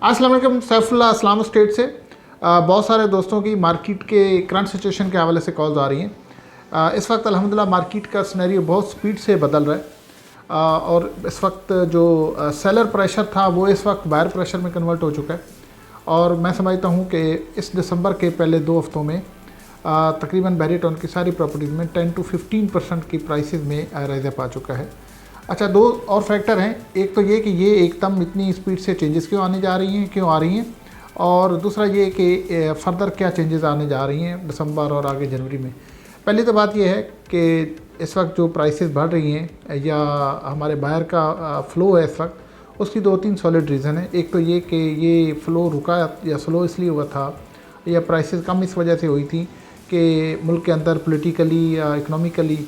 अस्सलाम वालेकुम, Saifullah Islamic state से बहुत सारे दोस्तों की मार्केट के करंट सिचुएशन के हवाले से कॉल्स आ रही हैं। इस वक्त अल्हम्दुलिल्लाह मार्केट का सिनेरियो बहुत स्पीड से बदल रहा है और इस वक्त जो सेलर प्रेशर था वो इस वक्त बायर प्रेशर में कन्वर्ट हो चुका है। और मैं समझता हूँ कि इस दिसंबर के पहले 2 हफ्तों में तकरीबन बैरियटॉन की सारी प्रॉपर्टीज़ में 10 to 15% की प्राइसेस में राइज अप आ चुका है। अच्छा, 2 और फैक्टर हैं। एक तो ये कि ये एकदम इतनी स्पीड से चेंजेस क्यों आने जा रही हैं, क्यों आ रही हैं, और दूसरा ये कि फ़र्दर क्या चेंजेस आने जा रही हैं दिसंबर और आगे जनवरी में। पहली तो बात ये है कि इस वक्त जो प्राइसेस बढ़ रही हैं या हमारे बाहर का फ़्लो है इस वक्त, उसकी 2-3 सॉलिड रीज़न है। एक तो ये कि ये फ़्लो रुका या स्लो इसलिए हुआ था या प्राइसेस कम इस वजह से हुई थी कि मुल्क के अंदर पॉलिटिकली या इकनॉमिकली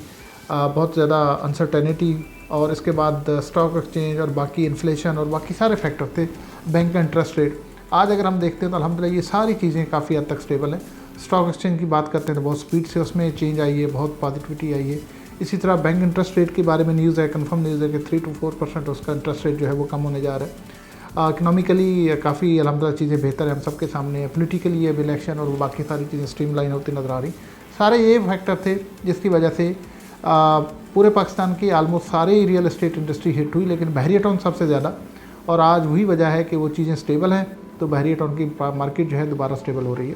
बहुत ज़्यादा अनसर्टेनिटी, और इसके बाद स्टॉक एक्सचेंज और बाकी इन्फ्लेशन और बाकी सारे फैक्टर थे, बैंक का इंटरेस्ट रेट। आज अगर हम देखते हैं तो अल्हम्दुलिल्लाह ये सारी चीज़ें काफ़ी हद तक स्टेबल हैं। स्टॉक एक्सचेंज की बात करते हैं तो बहुत स्पीड से उसमें चेंज आई है, बहुत पॉजिटिविटी आई है। इसी तरह बैंक इंटरेस्ट रेट के बारे में न्यूज़ है, कन्फर्म न्यूज़ है कि 3 to 4% उसका इंटरेस्ट रेट जो है वो कम होने जा रहा है। इकनॉमिकली काफ़ी अल्हम्दुलिल्लाह चीज़ें बेहतर है, हम सबके सामने है। पोलिटिकली अब इलेक्शन और बाकी सारी चीज़ें स्ट्रीमलाइन होती नज़र आ रही। सारे ये फैक्टर थे जिसकी वजह से पूरे पाकिस्तान की आलमोस्ट सारे रियल एस्टेट इंडस्ट्री हिट हुई, लेकिन बहरिया सबसे ज़्यादा। और आज वही वजह है कि वो चीज़ें स्टेबल हैं, तो बहरिया की मार्केट जो है दोबारा स्टेबल हो रही है।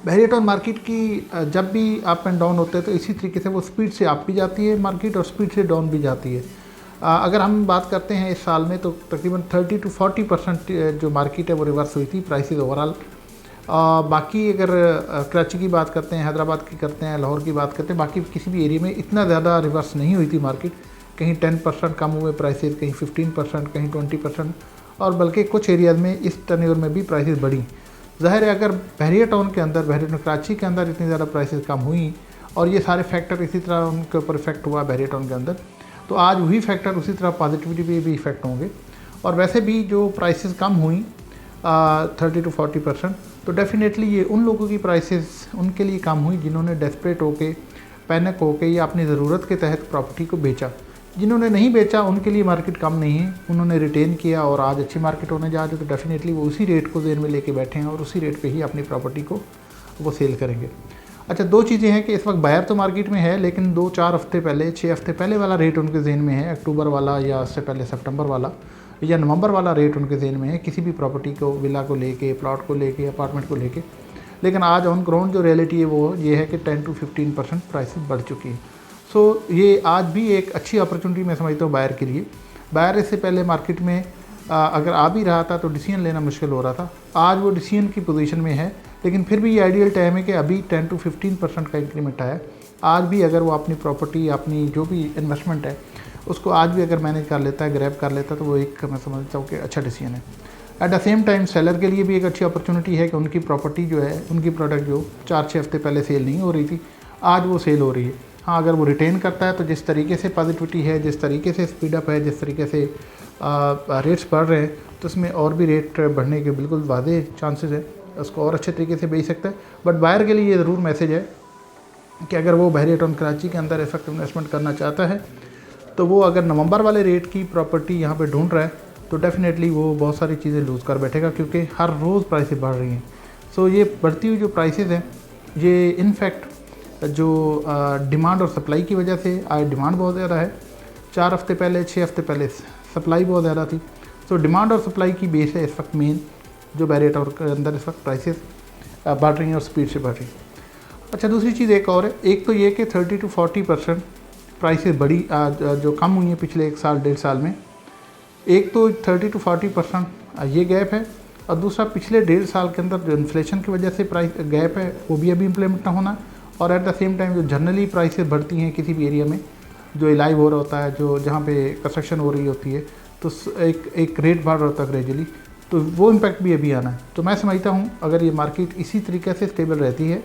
बहरिया मार्केट की जब भी अप एंड डाउन होते हैं तो इसी तरीके से वो स्पीड से अप भी जाती है मार्केट और स्पीड से डाउन भी जाती है। अगर हम बात करते हैं इस साल में तो तकरीबन 30 to 40% जो मार्केट है वो रिवर्स हुई थी प्राइसेस ओवरऑल। बाकी अगर कराची की बात करते हैं, हैदराबाद की करते हैं, लाहौर की बात करते हैं, बाकी किसी भी एरिया में इतना ज़्यादा रिवर्स नहीं हुई थी मार्केट। कहीं 10% कम हुए प्राइसेस, कहीं 15%, कहीं 20%, और बल्कि कुछ एरियाज़ में इस टर्नओवर में भी प्राइसेस बढ़ी। ज़ाहिर है अगर बहरिया टाउन के अंदर, बहरिया कराची के अंदर इतनी ज़्यादा प्राइसेस कम हुई और ये सारे फैक्टर इसी तरह उनके ऊपर इफेक्ट हुआ बहरिया टाउन के अंदर, तो आज वही फैक्टर उसी तरह पॉजिटिविटी पे भी इफेक्ट होंगे। और वैसे भी जो प्राइसेस कम हुई 30 to 40%, तो डेफिनेटली ये उन लोगों की प्राइसेस उनके लिए कम हुई जिन्होंने डेस्परेट होके, पैनिक होके या अपनी ज़रूरत के तहत प्रॉपर्टी को बेचा। जिन्होंने नहीं बेचा उनके लिए मार्केट कम नहीं है, उन्होंने रिटेन किया और आज अच्छी मार्केट होने जा रही है, तो डेफिनेटली वो उसी रेट को ज़हन में लेके बैठे हैं और उसी रेट पे ही अपनी प्रॉपर्टी को वो सेल करेंगे। अच्छा, 2 चीज़ें हैं कि इस वक्त बायर तो मार्केट में है, लेकिन 2-4 हफ्ते पहले, 6 हफ्ते पहले वाला रेट उनके ज़हन में है, अक्टूबर वाला या उससे पहले सितंबर वाला या नवंबर वाला रेट उनके ज़हन में है, किसी भी प्रॉपर्टी को, विला को लेके, प्लॉट को लेके, अपार्टमेंट को लेके। लेकिन आज ऑन ग्राउंड जो रियलिटी है वो ये है कि 10 to 15% प्राइसेस बढ़ चुकी है। सो ये आज भी एक अच्छी अपॉर्चुनिटी मैं समझता हूँ बायर के लिए। बायर इससे पहले मार्केट में अगर आ भी रहा था तो डिसीजन लेना मुश्किल हो रहा था। आज वो डिसीजन की पोजीशन में है, लेकिन फिर भी ये आइडियल टाइम है कि अभी 10 to 15% का इंक्रीमेंट आया। आज भी अगर वो अपनी प्रॉपर्टी, अपनी जो भी इन्वेस्टमेंट है उसको आज भी अगर मैनेज कर लेता है, ग्रैब कर लेता है, तो वो एक मैं समझता हूँ कि अच्छा डिसीजन है। At the same time seller के लिए भी एक अच्छी अपॉर्चुनिटी है कि उनकी प्रॉपर्टी जो है, उनकी प्रोडक्ट जो 4-6 हफ्ते पहले सेल नहीं हो रही थी, आज वो सेल हो रही है। हाँ, अगर वो रिटेन करता है तो जिस तरीके से पॉजिटिविटी है, जिस तरीके से स्पीडअप है, जिस तरीके से रेट्स बढ़ रहे हैं, तो उसमें और भी रेट बढ़ने के बिल्कुल वादे चांसेस है, उसको और अच्छे तरीके से बेच सकता है। बट बायर के लिए ये ज़रूर मैसेज है कि अगर वो बहरिया टाउन कराची के अंदर इफेक्ट इन्वेस्टमेंट करना चाहता है तो वो अगर नवंबर वाले रेट की प्रॉपर्टी यहाँ पे ढूंढ रहा है तो डेफिनेटली वो बहुत सारी चीज़ें लूज़ कर बैठेगा, क्योंकि हर रोज़ प्राइसेस बढ़ रही हैं। सो ये बढ़ती हुई जो प्राइसेस हैं ये इनफैक्ट जो डिमांड और सप्लाई की वजह से, आज डिमांड बहुत ज़्यादा है। 4 हफ्ते पहले, 6 हफ्ते पहले सप्लाई बहुत ज़्यादा थी। सो डिमांड और सप्लाई की बेस है इस वक्त मेन जो बहरिया टाउन के अंदर इस वक्त प्राइसेस बढ़ रही हैं और स्पीड से बढ़ रही हैं। अच्छा, दूसरी चीज़ एक और है। एक तो ये कि 30 to 40% प्राइसेस बड़ी जो कम हुई हैं पिछले 1 साल 1.5 साल में। एक तो 30 to 40% ये गैप है, और दूसरा पिछले 1.5 साल के अंदर जो इन्फ्लेशन की वजह से प्राइस गैप है वो भी अभी इम्प्लीमेंट ना होना। और एट द सेम टाइम जो जनरली प्राइसेस बढ़ती हैं किसी भी एरिया में जो इलाइव हो रहा होता है, जो जहाँ पे कंस्ट्रक्शन हो रही होती है, तो एक रेट बढ़ रहा होता है ग्रेजुअली, तो वो इम्पैक्ट भी अभी आना है। तो मैं समझता हूँ अगर ये मार्केट इसी तरीके से स्टेबल रहती है,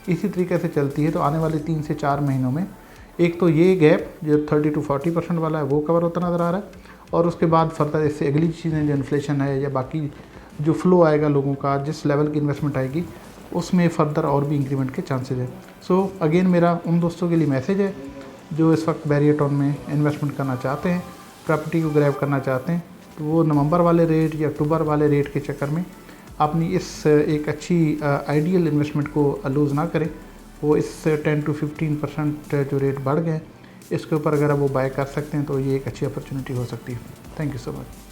इसी तरीके से चलती है, तो आने वाले 3 से 4 महीनों में एक तो ये गैप जो 30 to 40% वाला है वो कवर होता नज़र आ रहा है, और उसके बाद फर्दर इससे अगली चीज़ें जो इन्फ्लेशन है या बाकी जो फ्लो आएगा लोगों का, जिस लेवल की इन्वेस्टमेंट आएगी, उसमें फ़र्दर और भी इंक्रीमेंट के चांसेस है। सो अगेन मेरा उन दोस्तों के लिए मैसेज है जो इस वक्त बहरिया टाउन में इन्वेस्टमेंट करना चाहते हैं, प्रॉपर्टी को ग्रैब करना चाहते हैं, तो वो नवंबर वाले रेट या अक्टूबर वाले रेट के चक्कर में अपनी इस एक अच्छी आइडियल इन्वेस्टमेंट को लूज़ ना करें। वो इस 10 to 15% जो रेट बढ़ गए इसके ऊपर अगर आप वो बाय कर सकते हैं तो ये एक अच्छी अपॉर्चुनिटी हो सकती है। Thank you so much.